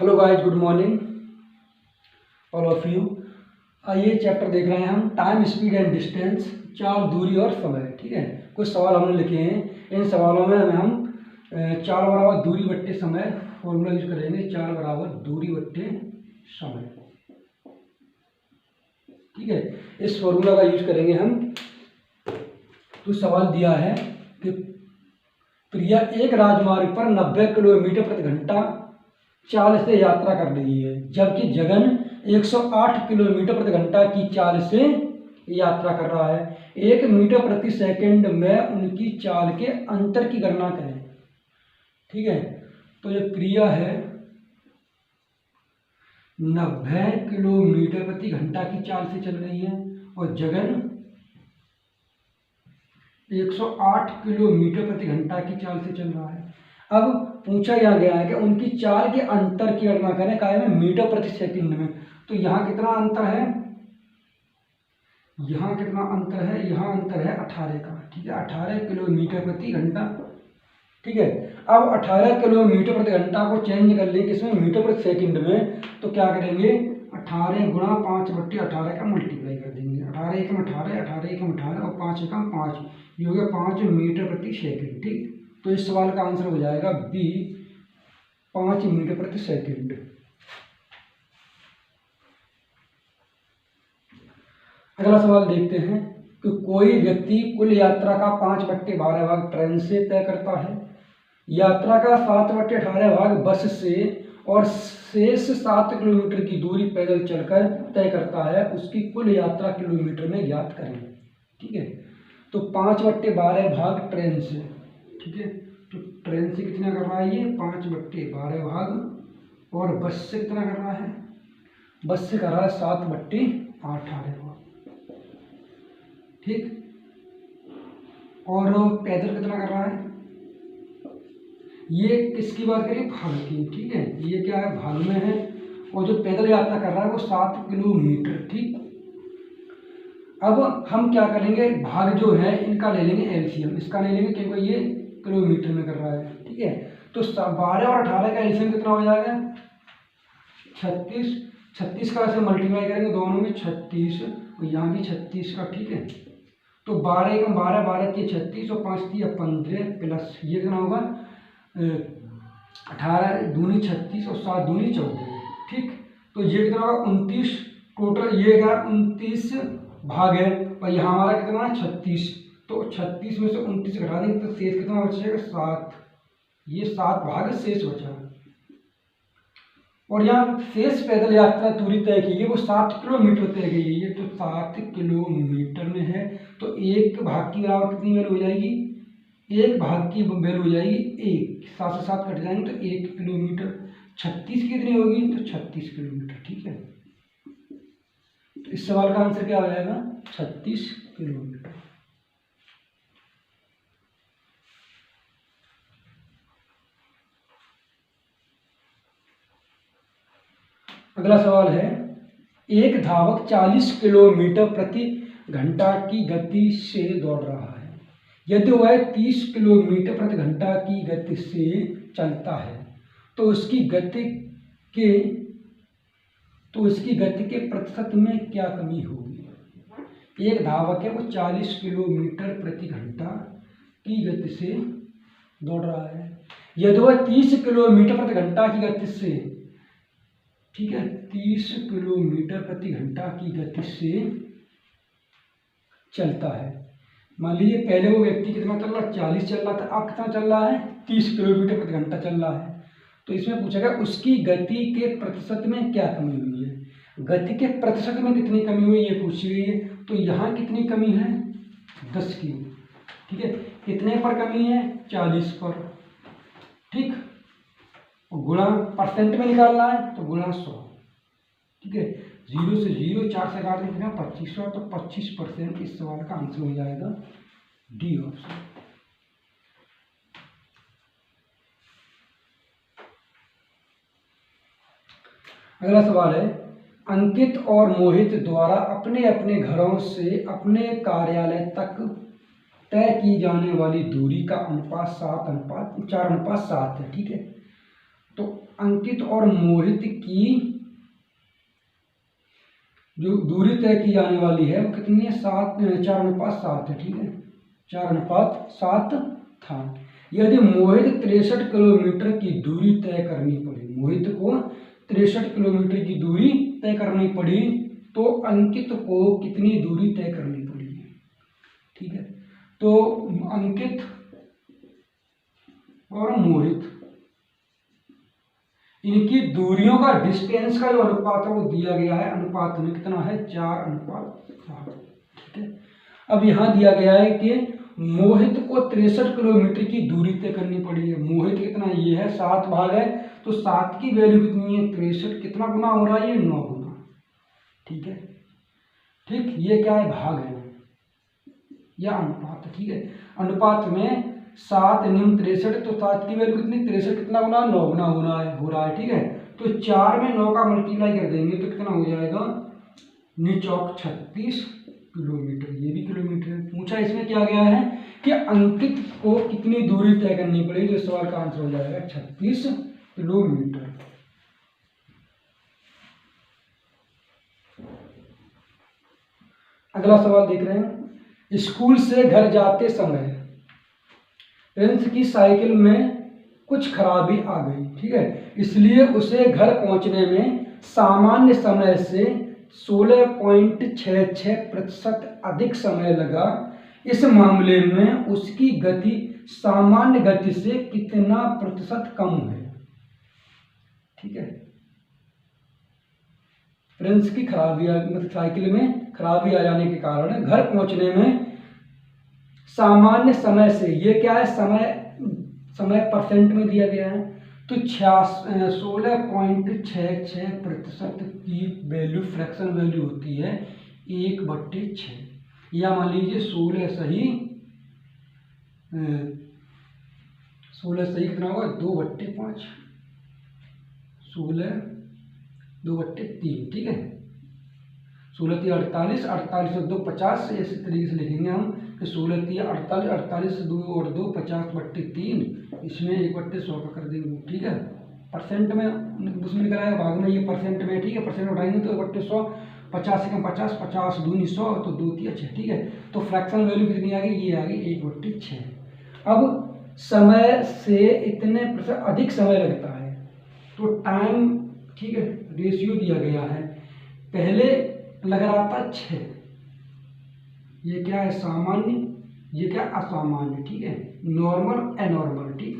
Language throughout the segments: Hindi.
Hello guys, good morning all of you. आइए चैप्टर देख रहे हैं हम, टाइम, स्पीड एंड डिस्टेंस, चाल, दूरी और समय। ठीक है, कुछ सवाल हमने लिखे हैं। इन सवालों में हम चाल बराबर दूरी बट्टे समय फॉर्मूला यूज करेंगे। चाल बराबर दूरी बट्टे समय। ठीक है, इस फॉर्मूला का यूज करेंगे हम। तो सवाल दिया है कि प्रिया एक राजमार्ग पर 90 किलोमीटर प्रति घंटा चाल से यात्रा कर रही है, जबकि जगन 108 किलोमीटर प्रति घंटा की चाल से यात्रा कर रहा है। 1 मीटर प्रति सेकंड में उनकी चाल के अंतर की गणना करें। ठीक है, तो ये प्रिया है 90 किलोमीटर प्रति घंटा की चाल से चल रही है और जगन 108 किलोमीटर प्रति घंटा की चाल से चल रहा है। अब पूछा यह गया है कि उनकी चाल के अंतर की गणना करें काय में, मीटर प्रति सेकंड में। तो यहाँ कितना अंतर है, यहाँ कितना अंतर है, यहाँ अंतर है 18 का। ठीक है, 18 किलोमीटर प्रति घंटा। ठीक है, अब 18 किलोमीटर प्रति घंटा को चेंज कर लेंगे किसमें, मीटर प्रति सेकंड में। तो क्या करेंगे, 18 गुणा 5/18 का मल्टीप्लाई कर देंगे। 18 एकम 18, 18 एकम 18 और 5 एकम 5, ये हो गया 5 मीटर प्रति सेकंड। ठीक, तो इस सवाल का आंसर हो जाएगा बी, 5 मीटर प्रति सेकंड। अगला सवाल देखते हैं कि कोई व्यक्ति कुल यात्रा का 5/12 भाग ट्रेन से तय करता है, यात्रा का 7/18 भाग बस से और शेष 7 किलोमीटर की दूरी पैदल चलकर तय करता है। उसकी कुल यात्रा किलोमीटर में ज्ञात करें। ठीक है, तो 5/12 भाग ट्रेन से। ठीक है, तो ट्रेन से कितना कर रहा है ये, 5/12 भाग, और बस से कितना कर रहा है, बस से कर रहा है 7/18 भाग। ठीक, और पैदल कितना कर रहा है, ये किसकी बात करें, भाग की। ठीक है, ये क्या है, भाग में है, और जो पैदल यात्रा कर रहा है वो 7 किलोमीटर। ठीक, अब हम क्या करेंगे, भाग जो है इनका ले लेंगे एलसीएम, इसका ले लेंगे क्योंकि ये किलोमीटर में कर रहा है। ठीक है, तो 12 और 18 का एलसीएम कितना हो जाएगा, 36। 36 का ऐसे मल्टीप्लाई करेंगे दोनों में 36, और यहाँ भी 36 का। ठीक है, तो 12 एकम 12, 12 3 36 और 5 3 15 प्लस ये कितना होगा 18 दूनी 36 और 7 दूनी 14। ठीक, तो ये कितना होगा 29 टोटल, ये क्या 29 भाग है, और यहाँ हमारा कितना है 36। तो 36 में से 29 घटा देंगे तो शेष कितना बचेगा 7। ये 7 भाग शेष बचा, और यहाँ शेष पैदल यात्रा दूरी तय की है वो 7 किलोमीटर तय की है, तो 7 किलोमीटर में है। तो एक भाग की बराबर कितनी वैल्यू हो जाएगी, एक भाग की वैल्यू हो जाएगी 1। 7 से 7 कट जाएंगे तो 1 किलोमीटर। 36 कितनी होगी, तो 36 किलोमीटर। ठीक है, तो इस सवाल का आंसर क्या हो जाएगा, 36 किलोमीटर। अगला सवाल है, एक धावक 40 किलोमीटर प्रति घंटा की गति से दौड़ रहा है, यदि वह 30 किलोमीटर प्रति घंटा की गति से चलता है तो उसकी गति के प्रतिशत में क्या कमी होगी। एक धावक है वो 40 किलोमीटर प्रति घंटा की गति से दौड़ रहा है, यदि वह 30 किलोमीटर प्रति घंटा की गति से, ठीक है, 30 किलोमीटर प्रति घंटा की गति से चलता है। मान लीजिए पहले वो व्यक्ति कितना चल रहा है, 40 चल रहा था, अब कितना चल रहा है, 30 किलोमीटर प्रति घंटा चल रहा है। तो इसमें पूछा गया उसकी गति के प्रतिशत में क्या कमी हुई है, गति के प्रतिशत में कितनी कमी हुई ये पूछी गई है। तो यहाँ कितनी कमी है, 10 की। ठीक है, कितने पर कमी है, 40 पर। ठीक, गुणा परसेंट में निकालना है तो गुणा 100। ठीक है, 0 से 0, 4 से काट देंगे 2500, तो 25%। इस सवाल का आंसर हो जाएगा डी ऑप्शन। अगला सवाल है, अंकित और मोहित द्वारा अपने अपने घरों से अपने कार्यालय तक तय की जाने वाली दूरी का अनुपात 4:7 है। ठीक है, तो अंकित और मोहित की जो दूरी तय की जाने वाली है वो कितनी है, 4:7 है, ठीक है, 4:7 था। यदि मोहित 63 किलोमीटर की दूरी तय करनी पड़ी, मोहित को 63 किलोमीटर की दूरी तय करनी पड़ी, तो अंकित को कितनी दूरी तय करनी पड़ी, ठीक है। तो अंकित और मोहित, इनकी दूरियों का डिस्टेंस का जो अनुपात है वो दिया गया है, अनुपात में कितना है, 4:7, ठीक है। अब यहाँ दिया गया है कि मोहित को 63 किलोमीटर की दूरी तय करनी पड़ी है। मोहित कितना, ये है 7 भाग है, तो 7 की वैल्यू कितनी है, 63, कितना गुना हो रहा है, ये 9 गुना, ठीक है। ठीक, ये क्या है, भाग है या अनुपात, ठीक है। अनुपात में 7 × 63, तो 7 की वैल्यू कितनी, 63 कितना गुना, 9 गुना हो रहा है, ठीक है। तो 4 में 9 का मल्टीप्लाई कर देंगे तो कितना हो जाएगा, निचौक 36 किलोमीटर, ये भी किलोमीटर है। पूछा इसमें क्या गया है कि अंकित को कितनी दूरी तय करनी पड़ेगी, तो इस सवाल का आंसर हो जाएगा 36 किलोमीटर। अगला सवाल देख रहे हैं, स्कूल से घर जाते समय प्रिंस की साइकिल में कुछ खराबी आ गई, ठीक है, इसलिए उसे घर पहुंचने में सामान्य समय से 16.66% अधिक समय लगा। इस मामले में उसकी गति सामान्य गति से कितना प्रतिशत कम है, ठीक है। प्रिंस की खराबी, मतलब साइकिल में खराबी आ जाने के कारण घर पहुंचने में सामान्य समय से, ये क्या है, समय परसेंट में दिया गया है, तो 16.66% की वैल्यू, फ्रैक्शन वैल्यू होती है 1/6, या मान लीजिए 16 सही कितना होगा, 2/5, 16 2/3, ठीक है। 16 × 48, 48 और 2 50, इस तरीके से लिखेंगे हम कि 16 × 48, 48 से 2 और 2 50/3, इसमें 1/100 का कर देंगे, ठीक है। परसेंट में उसमें निकल आएगा, भाग में ये परसेंट में, ठीक है, परसेंट उठाएंगे तो 1/100, 50 से कम 50, 50 दूनी 100, तो 2 × 6, ठीक है। तो फ्रैक्शन वैल्यू कितनी आ गई, ये आ गई 1/6। अब समय से इतने प्रतिशत अधिक समय लगता है, तो टाइम, ठीक है, रेशियो दिया गया है। पहले लग रहा था 6, ये क्या है, सामान्य, ये क्या असामान्य, ठीक है, नॉर्मल एनॉर्मल, ठीक।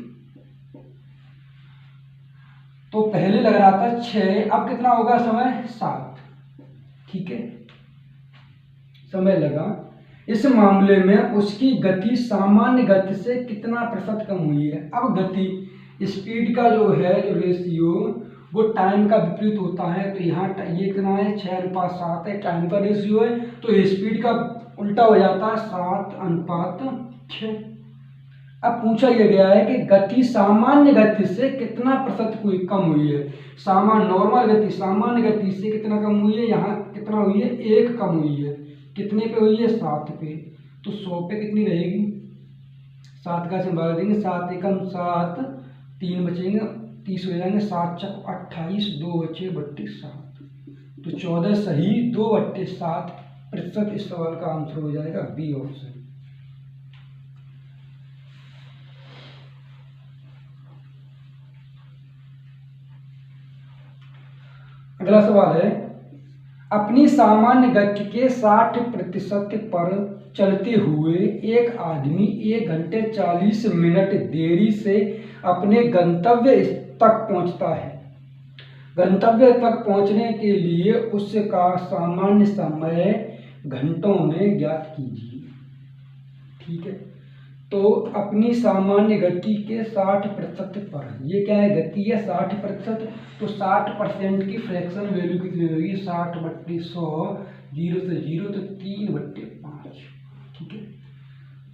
तो पहले लग रहा था 6, अब कितना होगा समय, 7, ठीक है, समय लगा। इस मामले में उसकी गति सामान्य गति से कितना प्रतिशत कम हुई है। अब गति, स्पीड का जो है, जो रेशियो, वो टाइम का विपरीत होता है, तो यहाँ ये कितना है, 6:7 है, टाइम का रेशियो है, तो स्पीड का उल्टा हो जाता है, 7:6। अब पूछा यह गया है कि गति सामान्य गति से कितना प्रतिशत कम हुई है। सामान्य, नॉर्मल गति सामान्य गति से कितना कम हुई है, यहाँ कितना हुई है, 1 कम हुई है, कितने पे हुई है, 7 पे, तो 100 पे कितनी रहेगी, 7 का सिंबल देंगे, 7 एकम 7, 3 बचेंगे, 30 हो जाएंगे, 7 × 28, 2 बचे 32, 7, तो 14 सही, 2/7% इस सवाल का आंसर हो जाएगा बी ऑप्शन। अगला सवाल है, अपनी सामान्य गति के 60% पर चलते हुए एक आदमी 1 घंटे 40 मिनट देरी से अपने गंतव्य तक पहुंचता है। गंतव्य तक पहुंचने के लिए उसका सामान्य समय घंटों में ज्ञात कीजिए, ठीक है। तो अपनी सामान्य गति के 60% पर, ये क्या है, गति है 60%, तो 60% की फ्रैक्शन वैल्यू कितनी होगी, 60/100, 0 से 0, तो 3/5, ठीक है।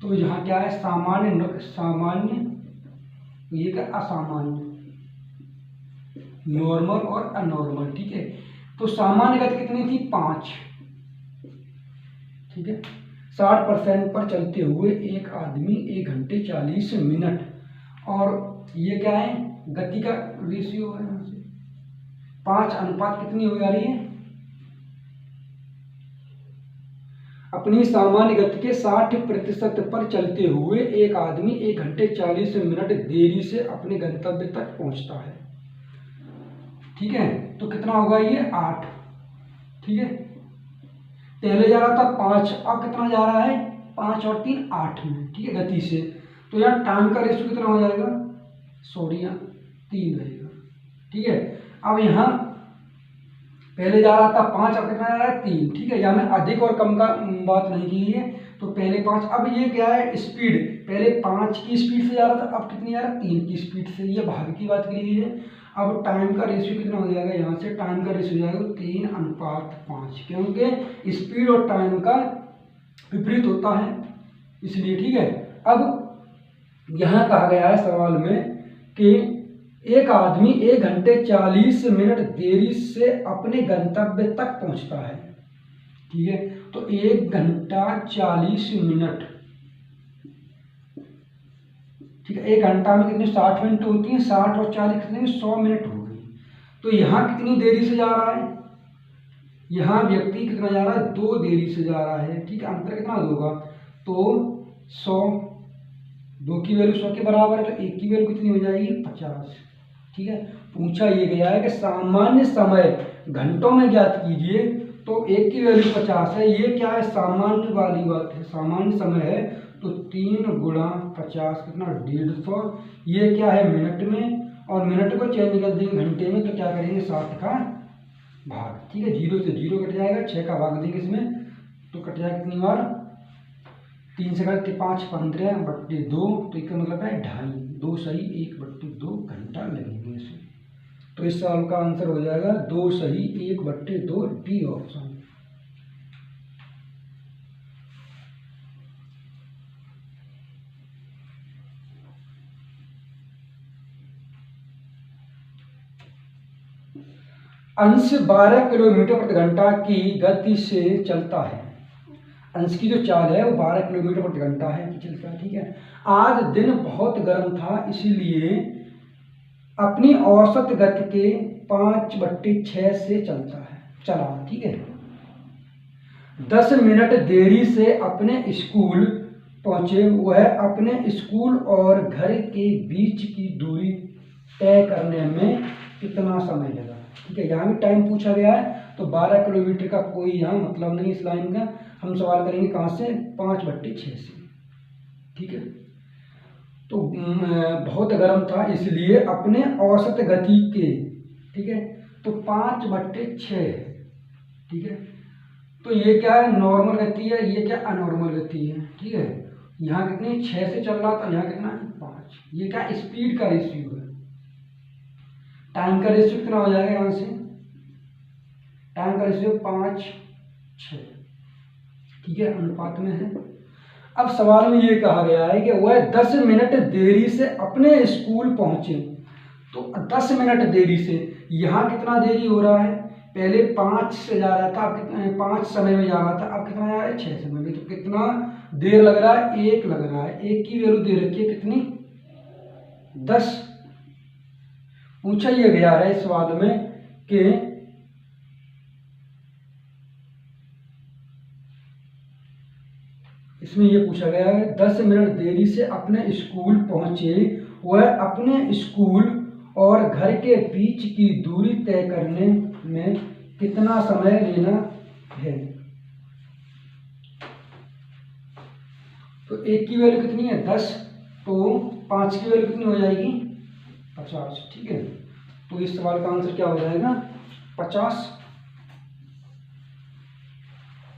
तो यहाँ क्या है, सामान्य, ये क्या, असामान्य, नॉर्मल और अनॉर्मल, ठीक है। तो सामान्य गति कितनी थी, 5, ठीक है। 60% पर चलते हुए एक आदमी 1 घंटे 40 मिनट, और ये क्या है, गति का रेशियो है यहाँ से 5 अनुपात कितनी हो जा रही है, अपनी सामान्य गति के 60% पर चलते हुए एक आदमी 1 घंटे 40 मिनट देरी से अपने गंतव्य तक पहुंचता है। ठीक है, तो कितना होगा ये 8। ठीक है, पहले जा रहा था 5, अब कितना जा रहा है 5 और 3 8 में। ठीक है, गति से तो यहाँ टाइम का रेशियो कितना हो जाएगा, सॉरी यहाँ 3 रहेगा। ठीक है, अब यहाँ पहले जा रहा था 5, अब कितना जा रहा है 3। ठीक है, यहाँ में अधिक और कम का बात नहीं की है, तो पहले 5, अब ये क्या है स्पीड, पहले 5 की स्पीड से जा रहा था, अब कितनी जा रहा है 3 की स्पीड से, ये भाग की बात की है। अब टाइम का रेशियो कितना हो जाएगा, यहाँ से टाइम का रेशियो हो जाएगा 3:5, क्योंकि स्पीड और टाइम का विपरीत होता है इसलिए। ठीक है, अब यहाँ कहा गया है सवाल में कि एक आदमी 1 घंटे 40 मिनट देरी से अपने गंतव्य तक पहुंचता है। ठीक है, तो 1 घंटा 40 मिनट, ठीक है, 1 घंटा में कितनी 60 मिनट होती है, 60 और 40 कितने में 100 मिनट हो गई। तो यहाँ कितनी देरी से जा रहा है, यहाँ व्यक्ति कितना जा रहा है 2 देरी से जा रहा है। ठीक है, अंतर कितना होगा, तो 100, 2 की वैल्यू 100 के बराबर है, तो 1 की वैल्यू कितनी हो जाएगी 50। ठीक है, पूछा ये गया है कि सामान्य समय घंटों में ज्ञात कीजिए, तो 1 की वैल्यू 50 है, ये क्या है सामान्य वाली बात है, सामान्य समय है, तो 3 × 50 कितना 150, ये क्या है मिनट में, और मिनट को चेंज कर देंगे घंटे में, तो क्या करेंगे 60 का भाग। ठीक है, 0 से 0 कट जाएगा, 6 का भाग देंगे इसमें, तो कट जाएगा कितनी बार 3 से करते 5 15/2, तो इसका मतलब है 2.5, 2 सही 1/2 घंटा लगेंगे इसमें। तो इस सवाल का आंसर हो जाएगा 2 सही 1/2, डी ऑप्शन। अंश 12 किलोमीटर प्रति घंटा की गति से चलता है। अंश की जो चाल है वो 12 किलोमीटर प्रति घंटा है कि चलता है। ठीक है, आज दिन बहुत गर्म था, इसलिए अपनी औसत गति के 5/6 से चला। ठीक है, 10 मिनट देरी से अपने स्कूल पहुंचे, वह अपने स्कूल और घर के बीच की दूरी तय करने में कितना समय लगा। ठीक है, यहाँ भी टाइम पूछा गया है, तो 12 किलोमीटर का कोई यहाँ मतलब नहीं इस लाइन का, हम सवाल करेंगे कहाँ से 5/6 से। ठीक है, तो बहुत गर्म था इसलिए अपने औसत गति के, ठीक है, तो 5/6। ठीक है, तो ये क्या है नॉर्मल गति है, ये क्या अनॉर्मल गति है। ठीक है, यहाँ कितनी 6 से चल रहा था, यहाँ कितना 5, ये क्या स्पीड का रेशियो है। टाइम का रेशियो कितना हो जाएगा, यहाँ से टाइम का रेशियो 5/6। ठीक है, अनुपात में है। अब सवाल में ये कहा गया है कि वह 10 मिनट देरी से अपने स्कूल पहुंचे, तो 10 मिनट देरी से, यहाँ कितना देरी हो रहा है, पहले 5 से जा रहा था, अब कितना 5 समय में जा रहा था, अब कितना जा रहा है 6 समय में, तो कितना देर लग रहा है 1 लग रहा है। 1 की वैल्यू दे रखी है कितनी 10। पूछा ये गया है इस सवाल में कि इसमें ये पूछा गया है 10 मिनट देरी से अपने स्कूल पहुंचे, वह अपने स्कूल और घर के बीच की दूरी तय करने में कितना समय लेना है। तो 1 की वैल्यू कितनी है 10, तो 5 की वैल्यू कितनी हो जाएगी 50। ठीक है, तो इस सवाल का आंसर क्या हो जाएगा 50।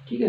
ठीक है।